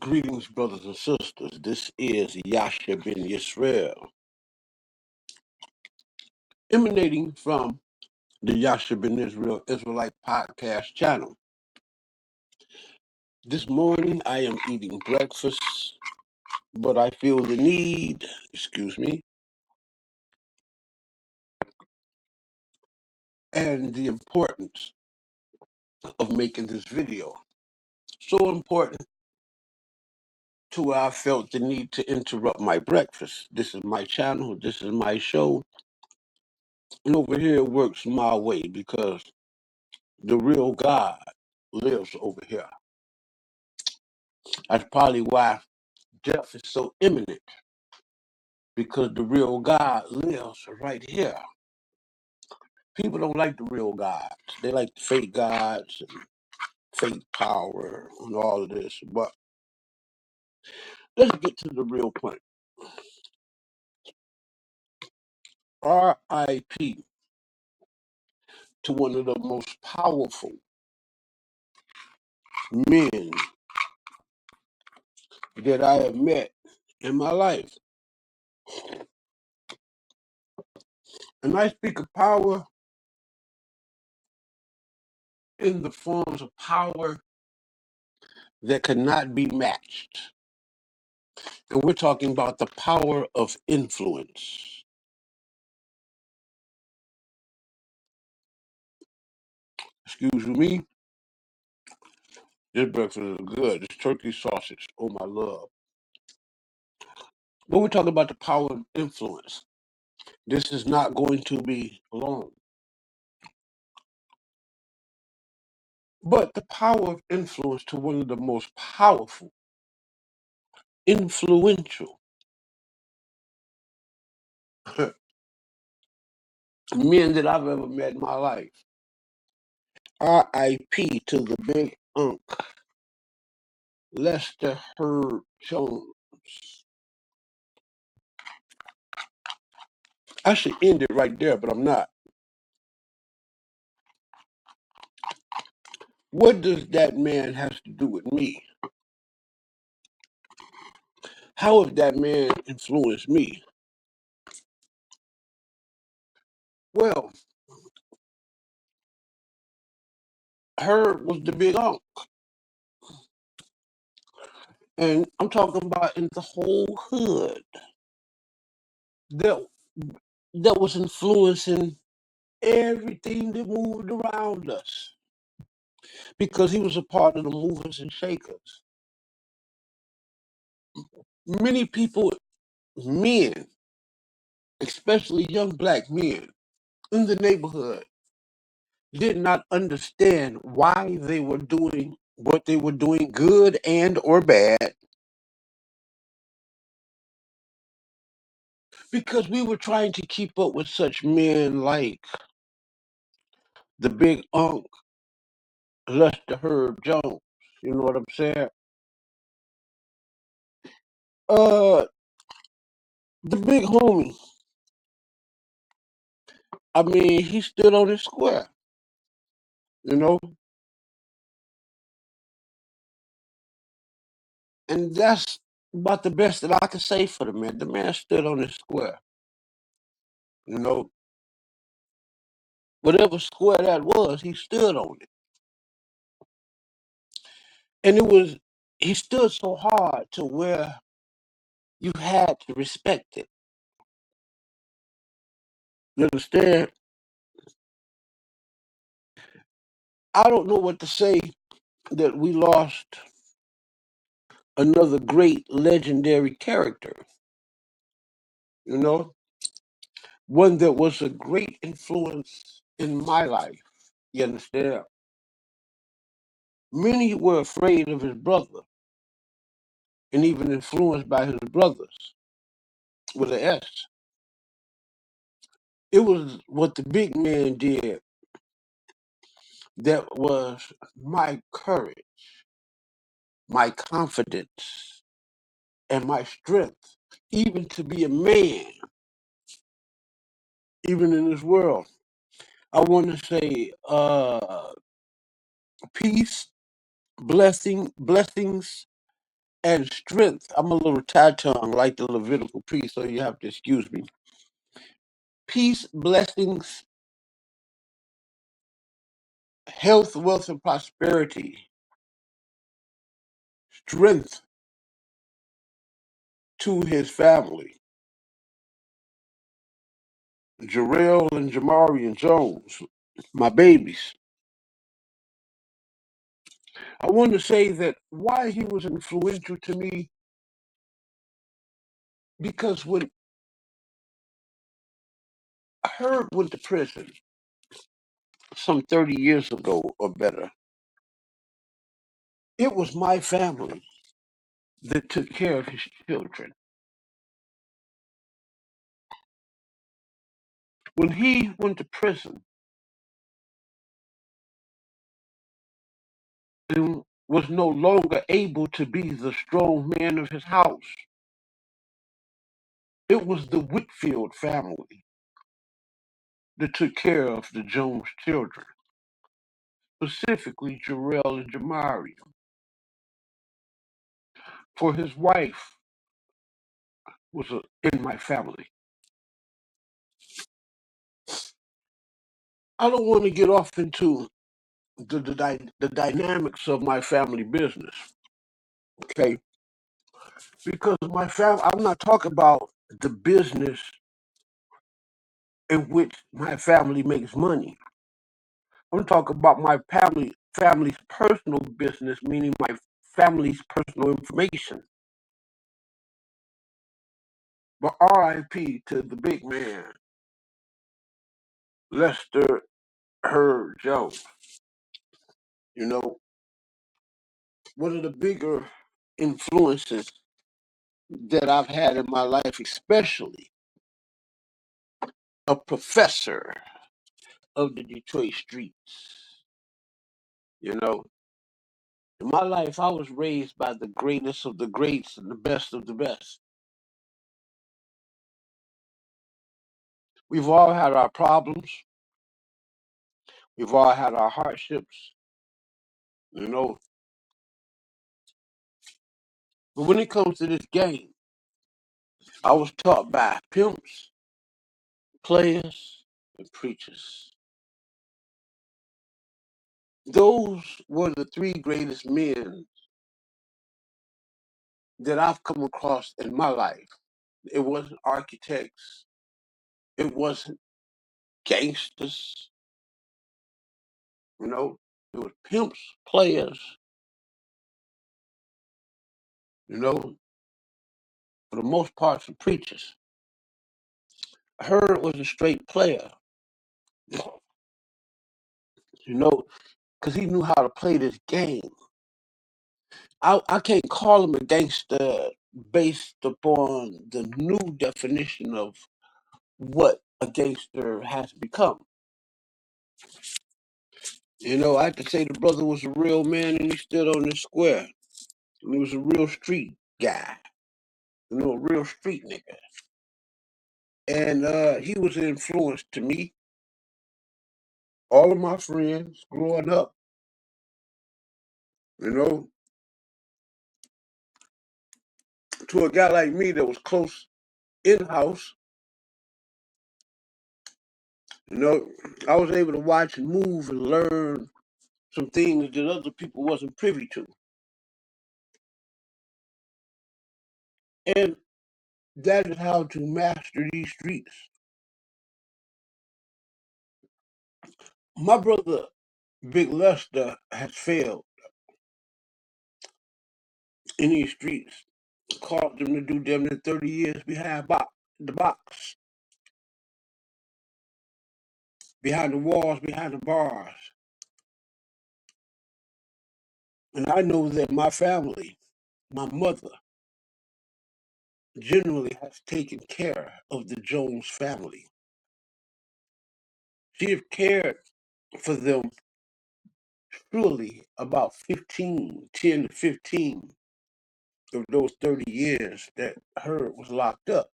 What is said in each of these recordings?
Greetings, brothers and sisters. This is Yasha bin Yisrael, emanating from the Yasha bin Israel Israelite podcast channel. This morning I am eating breakfast, but I feel the need, and the importance of making this video. So important to where I felt the need to interrupt my breakfast. This is my channel, this is my show, and over here it works my way because the real God lives over here. That's probably why death is so imminent, because the real God lives right here. People don't like the real gods. They like the fake gods and fake power and all of this. But let's get to the real point. R.I.P. to one of the most powerful men that I have met in my life. And I speak of power in the forms of power that cannot be matched. And we're talking about the power of influence. Excuse me, this breakfast is good. It's turkey sausage. Oh, my love. But we're talking about the power of influence. This is not going to be long. But the power of influence to one of the most powerful, influential men that I've ever met in my life. R.I.P. to the big unk, Lester Herb Jones. I should end it right there, but I'm not. What does that man have to do with me? How has that man influenced me? Well, Herb was the big unk. And I'm talking about in the whole hood that was influencing everything that moved around us. Because he was a part of the movers and shakers. Many people, men, especially young black men in the neighborhood, did not understand why they were doing what they were doing, good and or bad, because we were trying to keep up with such men like the big unk, Lester Herb Jones. You know what I'm saying? Uh, the big homie. I mean, he stood on his square. You know, and that's about the best that I could say for the man. The man stood on his square. You know, whatever square that was, he stood on it. And he stood so hard to where you had to respect it. You understand? I don't know what to say that we lost another great legendary character, you know, one that was a great influence in my life. You understand? Many were afraid of his brother and even influenced by his brothers with an S. It was what the big man did that was my courage, my confidence, and my strength, even to be a man, even in this world. I want to say peace, blessings, and strength. I'm a little tattooed like the Levitical priest, so you have to excuse me. Peace, blessings, health, wealth, and prosperity, strength to his family, Jarrell and Jamari and Jones, my babies. I want to say that why he was influential to me, because when Herb went to prison some 30 years ago or better, it was my family that took care of his children. When he went to prison and was no longer able to be the strong man of his house, it was the Whitfield family that took care of the Jones children, specifically Jarrell and Jamari. For his wife was in my family. I don't want to get off into the dynamics of my family business, okay? Because my family, I'm not talking about the business in which my family makes money. I'm talking about my family's personal business, meaning my family's personal information. But R.I.P. to the big man, Lester Herb Jones. You know, one of the bigger influences that I've had in my life, especially a professor of the Detroit streets. You know, in my life, I was raised by the greatest of the greats and the best of the best. We've all had our problems, we've all had our hardships, you know. But when it comes to this game, I was taught by pimps, players, and preachers. Those were the three greatest men that I've come across in my life. It wasn't architects, it wasn't gangsters, you know. It was pimps, players, you know, for the most part, some preachers. Herb was a straight player, you know, because he knew how to play this game. I can't call him a gangster based upon the new definition of what a gangster has become. You know, I have to say the brother was a real man and he stood on the square. And he was a real street guy, you know, a real street nigga. And he was an influence to me, all of my friends growing up, you know, to a guy like me that was close in house. You know, I was able to watch and move and learn some things that other people wasn't privy to. And that is how to master these streets. My brother, Big Lester, has failed in these streets. Caused them to do damn near 30 years behind the box, behind the walls, behind the bars. And I know that my family, my mother, generally has taken care of the Jones family. She has cared for them truly about 10 to 15 of those 30 years that Herb was locked up.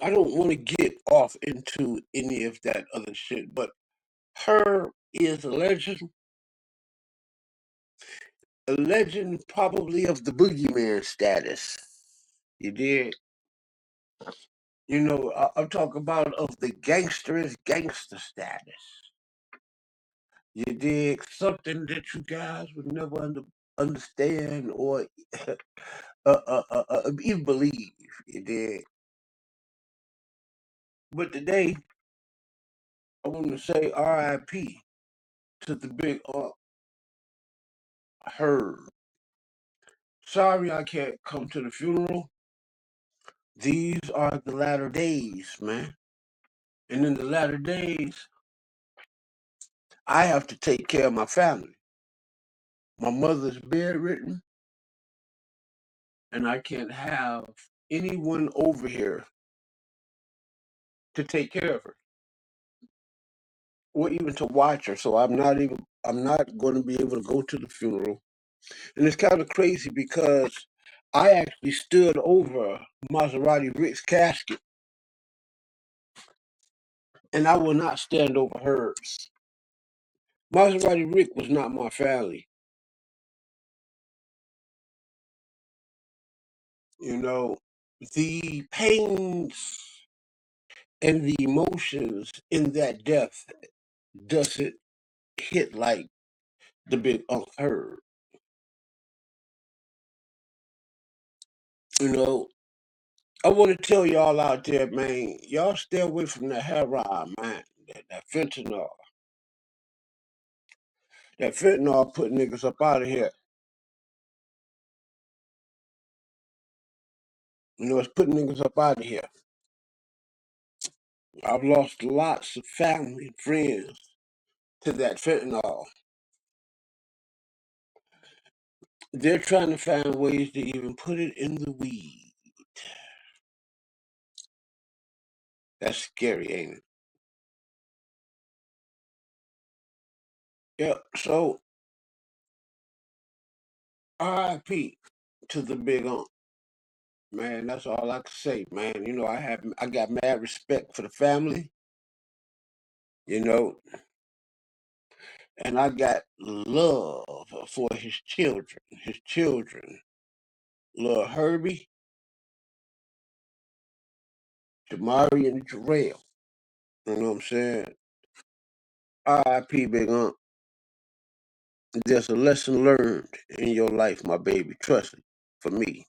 I don't want to get off into any of that other shit, but Herb is a legend. a legend probably of the boogeyman status. You did. You know, I'm talking about of the gangster's gangster status. You dig something that you guys would never understand or even believe. You dig. But today, I want to say R.I.P. to the big Herb. Sorry I can't come to the funeral. These are the latter days, man. And in the latter days, I have to take care of my family. My mother's bedridden, and I can't have anyone over here to take care of her or even to watch her. So I'm not going to be able to go to the funeral. And it's kind of crazy because I actually stood over Maserati Rick's casket, and I will not stand over hers. Maserati Rick was not my family. You know, the pains and the emotions in that death doesn't hit like the big Unc Herb. You know, I want to tell y'all out there, man, y'all stay away from that heroin, man. That fentanyl. That fentanyl put niggas up out of here. You know, it's putting niggas up out of here. I've lost lots of family and friends to that fentanyl. They're trying to find ways to even put it in the weed. That's scary, ain't it? Yeah, so R.I.P. to the big Unc. Man, that's all I can say, man. You know, I got mad respect for the family, you know, and I got love for his children, little Herbie, Jamari, and Jarrell. You know what I'm saying? R.I.P. Big Unc. There's a lesson learned in your life, my baby. Trust me, for me.